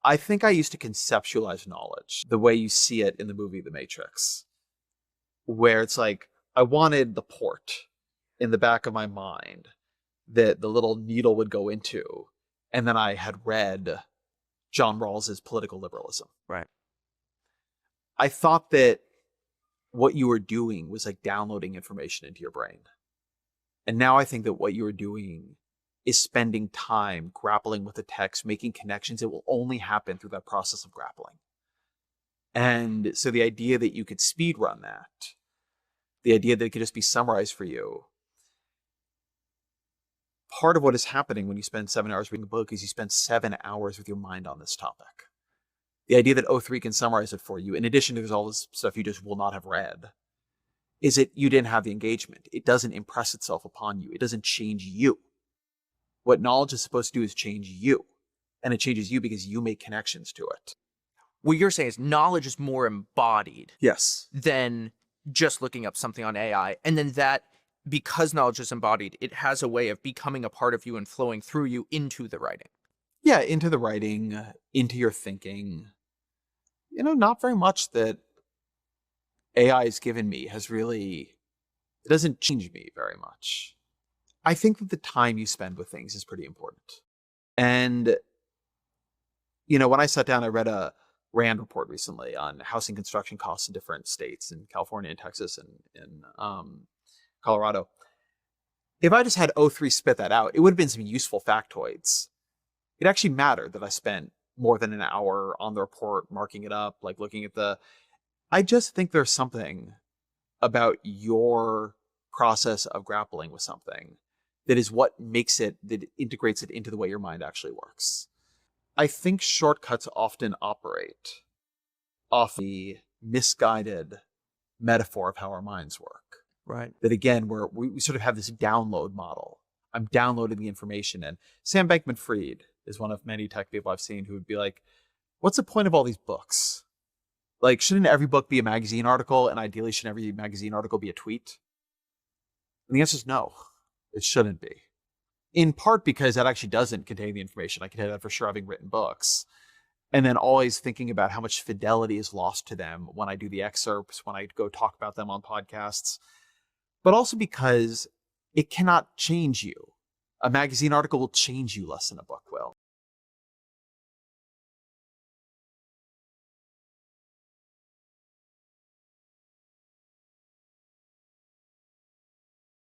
I think I used to conceptualize knowledge the way you see it in the movie The Matrix, where it's like I wanted the port in the back of my mind that the little needle would go into, and then I had read John Rawls's Political Liberalism. Right. I thought that what you were doing was like downloading information into your brain. And now I think that what you are doing is spending time grappling with the text, making connections that will only happen through that process of grappling. And so the idea that you could speed run that, the idea that it could just be summarized for you, part of what is happening when you spend 7 hours reading a book is you spend 7 hours with your mind on this topic. The idea that O3 can summarize it for you, in addition to there's all this stuff you just will not have read, is that you didn't have the engagement. It doesn't impress itself upon you. It doesn't change you. What knowledge is supposed to do is change you. And it changes you because you make connections to it. What you're saying is knowledge is more embodied Yes. than just looking up something on AI. And then that, because knowledge is embodied, it has a way of becoming a part of you and flowing through you into the writing. Yeah, into the writing, into your thinking. Not very much that AI has given me has really, it doesn't change me very much. I think that the time you spend with things is pretty important. And, when I sat down, I read a RAND report recently on housing construction costs in different states, in California and Texas and in Colorado. If I just had O3 spit that out, it would have been some useful factoids. It actually mattered that I spent more than an hour on the report, marking it up, like looking at I just think there's something about your process of grappling with something that is what makes it, that integrates it into the way your mind actually works. I think shortcuts often operate off the misguided metaphor of how our minds work. Right. That again, we sort of have this download model. I'm downloading the information. And Sam Bankman-Fried is one of many tech people I've seen who would be like, what's the point of all these books? Like, shouldn't every book be a magazine article? And ideally, should every magazine article be a tweet? And the answer is no, it shouldn't be. In part because that actually doesn't contain the information. I can tell you that for sure, having written books. And then always thinking about how much fidelity is lost to them when I do the excerpts, when I go talk about them on podcasts. But also because it cannot change you. A magazine article will change you less than a book will.